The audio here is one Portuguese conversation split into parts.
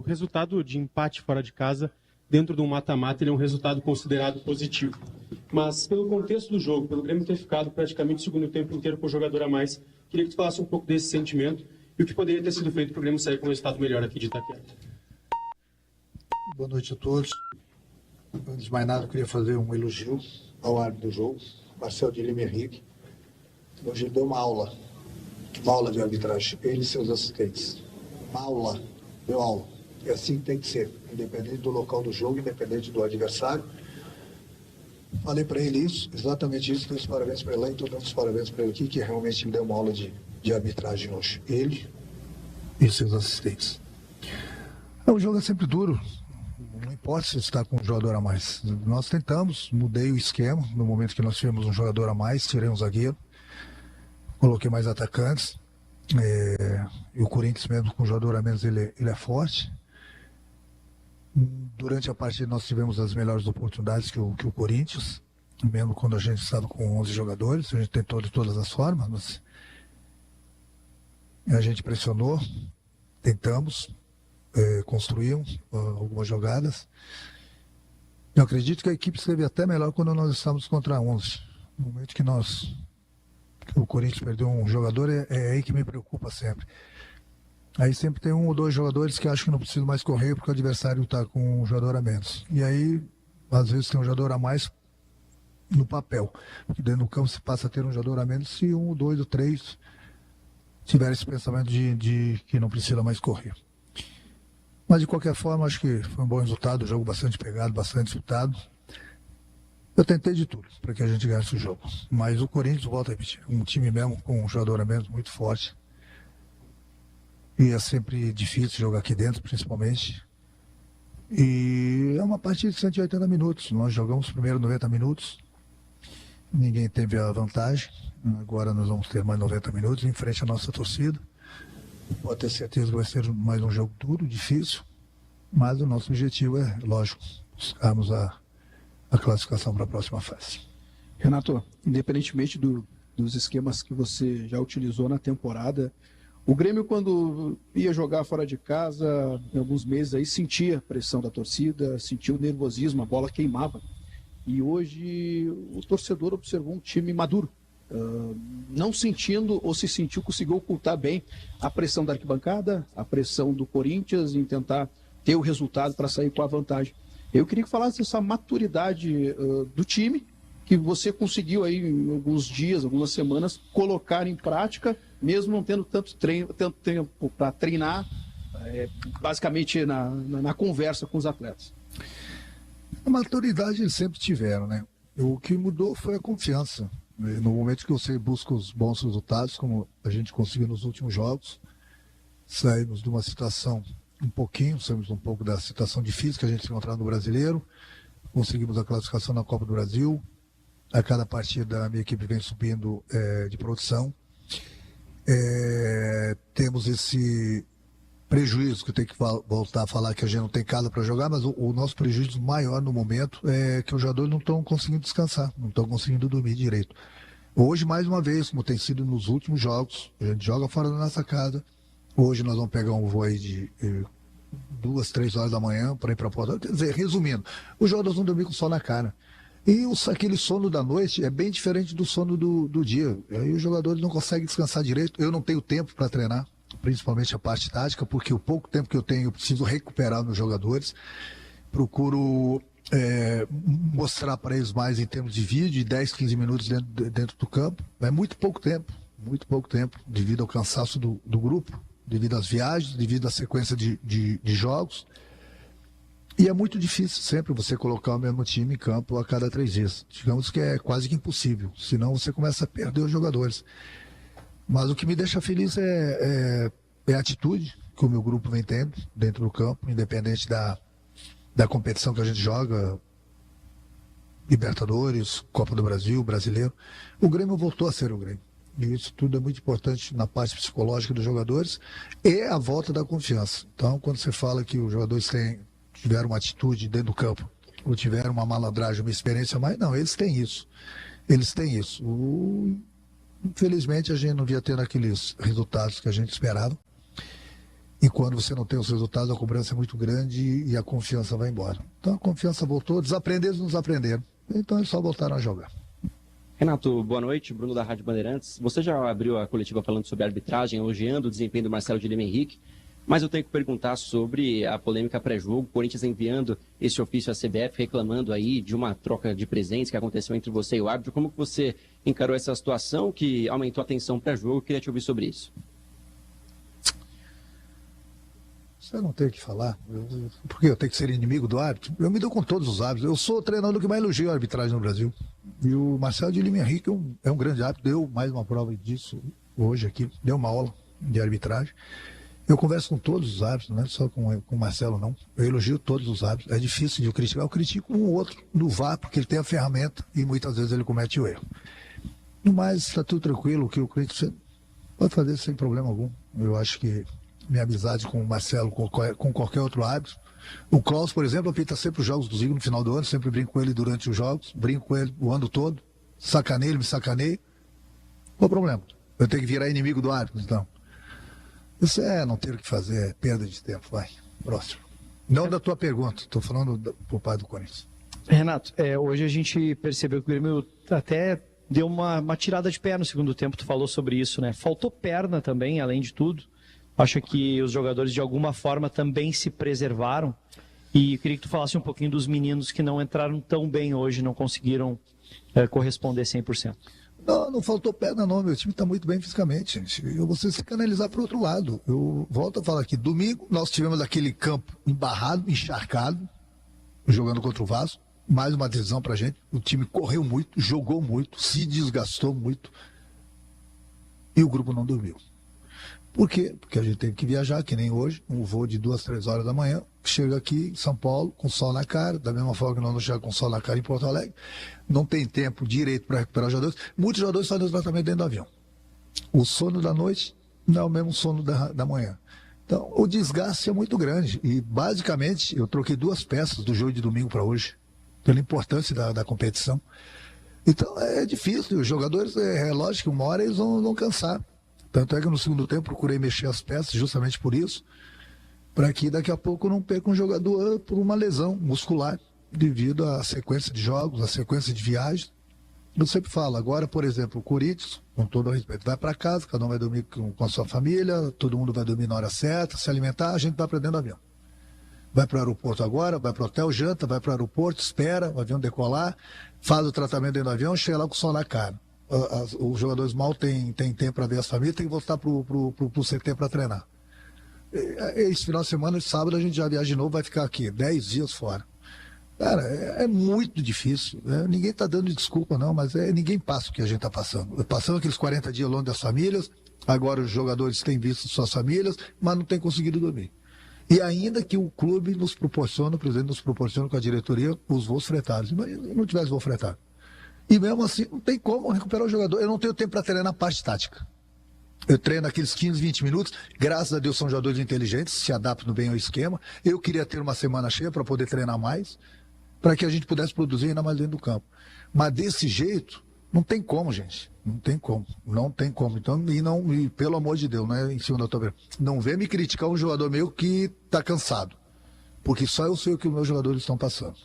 resultado de empate fora de casa, dentro de um mata-mata, ele é um resultado considerado positivo. Mas pelo contexto do jogo, pelo Grêmio ter ficado praticamente o segundo tempo inteiro com o jogador a mais, queria que tu falasse um pouco desse sentimento e o que poderia ter sido feito para o Grêmio sair com um resultado melhor aqui de Itaquera. Boa noite a todos. Antes de mais nada, eu queria fazer um elogio ao árbitro do jogo, Marcel de Lima Henrique. Hoje ele deu uma aula de arbitragem, ele e seus assistentes. Deu aula. É assim que tem que ser, independente do local do jogo, independente do adversário. Falei para ele isso, exatamente isso, dei os parabéns para ele e estou dando os parabéns para ele aqui, que realmente ele deu uma aula de arbitragem hoje. Ele e seus assistentes. O jogo é sempre duro, não importa se está com um jogador a mais. Nós tentamos, mudei o esquema, no momento que nós tivemos um jogador a mais, tirei um zagueiro, coloquei mais atacantes, e o Corinthians mesmo com um jogador a menos ele é forte. Durante a partida nós tivemos as melhores oportunidades que o Corinthians, mesmo quando a gente estava com 11 jogadores, a gente tentou de todas as formas, mas a gente pressionou, tentamos, construímos algumas jogadas. Eu acredito que a equipe esteve até melhor quando nós estávamos contra 11. No momento que o Corinthians perdeu um jogador, é aí que me preocupa sempre. Aí sempre tem um ou dois jogadores que acham que não precisam mais correr porque o adversário está com um jogador a menos. E aí, às vezes, tem um jogador a mais no papel. Porque dentro do campo se passa a ter um jogador a menos se um, dois ou três tiver esse pensamento de que não precisa mais correr. Mas, de qualquer forma, acho que foi um bom resultado. O jogo bastante pegado, bastante disputado. Eu tentei de tudo para que a gente ganhasse o jogo. Mas o Corinthians, volta a repetir, um time mesmo com um jogador a menos muito forte. E é sempre difícil jogar aqui dentro, principalmente. E é uma partida de 180 minutos. Nós jogamos primeiro 90 minutos. Ninguém teve a vantagem. Agora nós vamos ter mais 90 minutos em frente à nossa torcida. Pode ter certeza que vai ser mais um jogo duro, difícil. Mas o nosso objetivo é, lógico, buscarmos a classificação para a próxima fase. Renato, independentemente dos esquemas que você já utilizou na temporada, o Grêmio, quando ia jogar fora de casa, em alguns meses, aí sentia a pressão da torcida, sentia o nervosismo, a bola queimava. E hoje o torcedor observou um time maduro, não sentindo ou se sentiu, conseguiu ocultar bem a pressão da arquibancada, a pressão do Corinthians em tentar ter o resultado para sair com a vantagem. Eu queria que falasse dessa maturidade do time, que você conseguiu aí em alguns dias, algumas semanas, colocar em prática, mesmo não tendo tanto tempo para treinar, basicamente na conversa com os atletas. A maturidade eles sempre tiveram, né? O que mudou foi a confiança. No momento que você busca os bons resultados, como a gente conseguiu nos últimos jogos, saímos de uma situação saímos um pouco da situação difícil que a gente se encontrava no Brasileiro, conseguimos a classificação na Copa do Brasil. A cada partida a minha equipe vem subindo de produção. Temos esse prejuízo, que eu tenho que voltar a falar que a gente não tem casa para jogar, mas o nosso prejuízo maior no momento é que os jogadores não estão conseguindo descansar, não estão conseguindo dormir direito. Hoje, mais uma vez, como tem sido nos últimos jogos, a gente joga fora da nossa casa. Hoje nós vamos pegar um voo aí de 2, 3 horas da manhã para ir para Porto. Quer dizer, resumindo, os jogadores vão dormir com o sol na cara. E aquele sono da noite é bem diferente do sono do dia. Aí os jogadores não conseguem descansar direito. Eu não tenho tempo para treinar, principalmente a parte tática, porque o pouco tempo que eu tenho eu preciso recuperar meus jogadores. Procuro mostrar para eles mais em termos de vídeo, de 10, 15 minutos dentro do campo. É muito pouco tempo, devido ao cansaço do grupo, devido às viagens, devido à sequência de jogos. E é muito difícil sempre você colocar o mesmo time em campo a cada 3 dias. Digamos que é quase que impossível, senão você começa a perder os jogadores. Mas o que me deixa feliz é a atitude que o meu grupo vem tendo dentro do campo, independente da competição que a gente joga, Libertadores, Copa do Brasil, Brasileiro. O Grêmio voltou a ser o Grêmio. E isso tudo é muito importante na parte psicológica dos jogadores e a volta da confiança. Então, quando você fala que os jogadores tiveram uma atitude dentro do campo, ou tiveram uma malandragem, uma experiência a mais, não, eles têm isso. Infelizmente, a gente não via tendo aqueles resultados que a gente esperava. E quando você não tem os resultados, a cobrança é muito grande e a confiança vai embora. Então a confiança voltou, desaprenderam, não desaprenderam. Então eles só voltaram a jogar. Renato, boa noite. Bruno da Rádio Bandeirantes. Você já abriu a coletiva falando sobre a arbitragem, elogiando o desempenho do Marcelo de Lima Henrique, mas eu tenho que perguntar sobre a polêmica pré-jogo, Corinthians enviando esse ofício à CBF, reclamando aí de uma troca de presentes que aconteceu entre você e o árbitro. Como que você encarou essa situação que aumentou a tensão pré-jogo? Eu queria te ouvir sobre isso. Você não tem o que falar. Porque eu tenho que ser inimigo do árbitro? Eu me dou com todos os árbitros. Eu sou o treinador que mais elogia a arbitragem no Brasil. E o Marcelo de Lima Henrique é um grande árbitro. Deu mais uma prova disso hoje aqui. Deu uma aula de arbitragem. Eu converso com todos os árbitros, não é só com o Marcelo, não. Eu elogio todos os árbitros. É difícil de eu criticar. Eu critico um ou outro no VAR, porque ele tem a ferramenta e muitas vezes ele comete o erro. No mais, está tudo tranquilo. O que o Corinthians pode fazer sem problema algum. Eu acho que minha amizade com o Marcelo, com qualquer outro árbitro. O Klaus, por exemplo, apita sempre os jogos do Zico no final do ano, sempre brinco com ele durante os jogos, brinco com ele o ano todo, sacaneio, ele me sacaneia. Qual o problema? Eu tenho que virar inimigo do árbitro, então. Isso é não ter o que fazer, é perda de tempo, vai. Próximo. Não da tua pergunta, estou falando por parte do Corinthians. Renato, hoje a gente percebeu que o Grêmio até deu uma tirada de pé no segundo tempo, tu falou sobre isso, né? Faltou perna também, além de tudo. Acho que os jogadores, de alguma forma, também se preservaram. E eu queria que tu falasse um pouquinho dos meninos que não entraram tão bem hoje, não conseguiram corresponder 100%. Não faltou perna não, meu time está muito bem fisicamente, gente. Eu vou se canalizar para o outro lado. Eu volto a falar aqui, domingo nós tivemos aquele campo embarrado, encharcado, jogando contra o Vasco. Mais uma decisão para a gente. O time correu muito, jogou muito, se desgastou muito. E o grupo não dormiu. Por quê? Porque a gente teve que viajar, que nem hoje, um voo de 2, 3 horas da manhã, chega aqui em São Paulo com sol na cara, da mesma forma que nós não chegamos com sol na cara em Porto Alegre, não tem tempo direito para recuperar os jogadores. Muitos jogadores fazem o tratamento dentro do avião. O sono da noite não é o mesmo sono da manhã. Então, o desgaste é muito grande. E, basicamente, eu troquei 2 peças do jogo de domingo para hoje, pela importância da competição. Então, é difícil. Os jogadores, é lógico que uma hora eles vão cansar. Tanto é que no segundo tempo procurei mexer as peças justamente por isso, para que daqui a pouco não perca um jogador por uma lesão muscular, devido à sequência de jogos, à sequência de viagens. Eu sempre falo, agora, por exemplo, o Corinthians, com todo o respeito, vai para casa, cada um vai dormir com a sua família, todo mundo vai dormir na hora certa, se alimentar, a gente vai para dentro do avião. Vai para o aeroporto agora, vai para o hotel, janta, vai para o aeroporto, espera o avião decolar, faz o tratamento dentro do avião, chega lá com o sol na cara. Os jogadores mal têm tempo para ver as famílias, tem que voltar para o CT para treinar. Esse final de semana, sábado, a gente já viaja de novo, vai ficar aqui 10 dias fora. Cara, é muito difícil. Ninguém está dando desculpa, não, mas ninguém passa o que a gente está passando. Passando aqueles 40 dias longe das famílias, agora os jogadores têm visto suas famílias, mas não têm conseguido dormir. E ainda que o clube nos proporciona, o presidente nos proporciona com a diretoria, os voos fretados. Mas se não tivesse voo fretado. E mesmo assim, não tem como recuperar o jogador. Eu não tenho tempo para treinar na parte tática. Eu treino aqueles 15, 20 minutos. Graças a Deus são jogadores inteligentes, se adaptam bem ao esquema. Eu queria ter uma semana cheia para poder treinar mais, para que a gente pudesse produzir ainda mais dentro do campo. Mas desse jeito, não tem como, gente. Não tem como. Não tem como. Então, e pelo amor de Deus, né, em cima da tua beira, não vem me criticar um jogador meu que está cansado. Porque só eu sei o que os meus jogadores estão passando.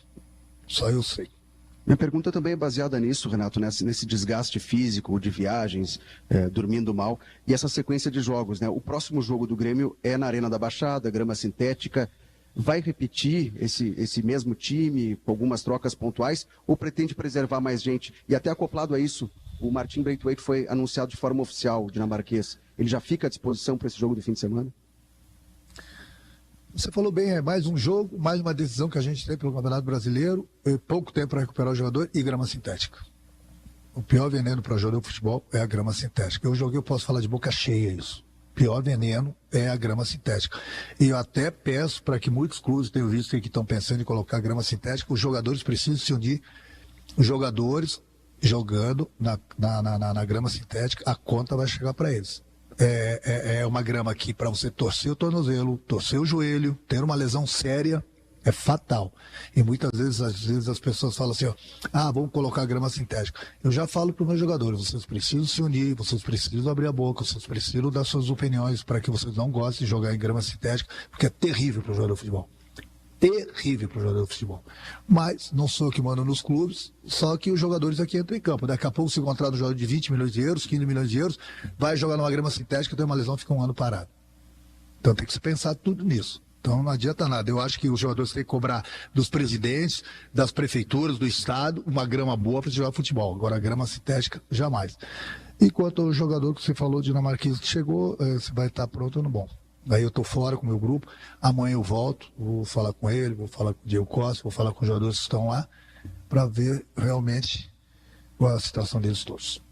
Só eu sei. Minha pergunta também é baseada nisso, Renato, nesse desgaste físico, de viagens, dormindo mal, e essa sequência de jogos, né? O próximo jogo do Grêmio é na Arena da Baixada, grama sintética. Vai repetir esse mesmo time, com algumas trocas pontuais, ou pretende preservar mais gente? E até acoplado a isso, o Martin Braithwaite foi anunciado de forma oficial, dinamarquês. Ele já fica à disposição para esse jogo do fim de semana? Você falou bem, é mais um jogo, mais uma decisão que a gente tem pelo Campeonato Brasileiro, pouco tempo para recuperar o jogador e grama sintética. O pior veneno para jogador de futebol é a grama sintética. Eu posso falar de boca cheia isso. O pior veneno é a grama sintética. E eu até peço para que muitos clubes, tenho visto que estão pensando em colocar grama sintética, os jogadores precisam se unir. Os jogadores jogando na grama sintética, a conta vai chegar para eles. É uma grama aqui para você torcer o tornozelo, torcer o joelho, ter uma lesão séria, É fatal. E muitas vezes, às vezes as pessoas falam assim, ó, vamos colocar grama sintética. Eu já falo para os meus jogadores, vocês precisam se unir, vocês precisam abrir a boca, vocês precisam dar suas opiniões para que vocês não gostem de jogar em grama sintética, porque é terrível para o jogador de futebol. Terrível para o jogador de futebol. Mas não sou eu que mando nos clubes, só que os jogadores aqui entram em campo. Daqui a pouco, se contrata um jogador de 20 milhões de euros, 15 milhões de euros, vai jogar numa grama sintética, tem uma lesão, fica um ano parado. Então tem que se pensar tudo nisso. Então não adianta nada. Eu acho que os jogadores têm que cobrar dos presidentes, das prefeituras, do estado, uma grama boa para jogar futebol. Agora a grama sintética, jamais. E quanto ao jogador que você falou, dinamarquês, que chegou, se vai estar pronto ou não bom. Aí eu estou fora com o meu grupo, amanhã eu volto, vou falar com ele, vou falar com o Diego Costa, vou falar com os jogadores que estão lá, para ver realmente qual é a situação deles todos.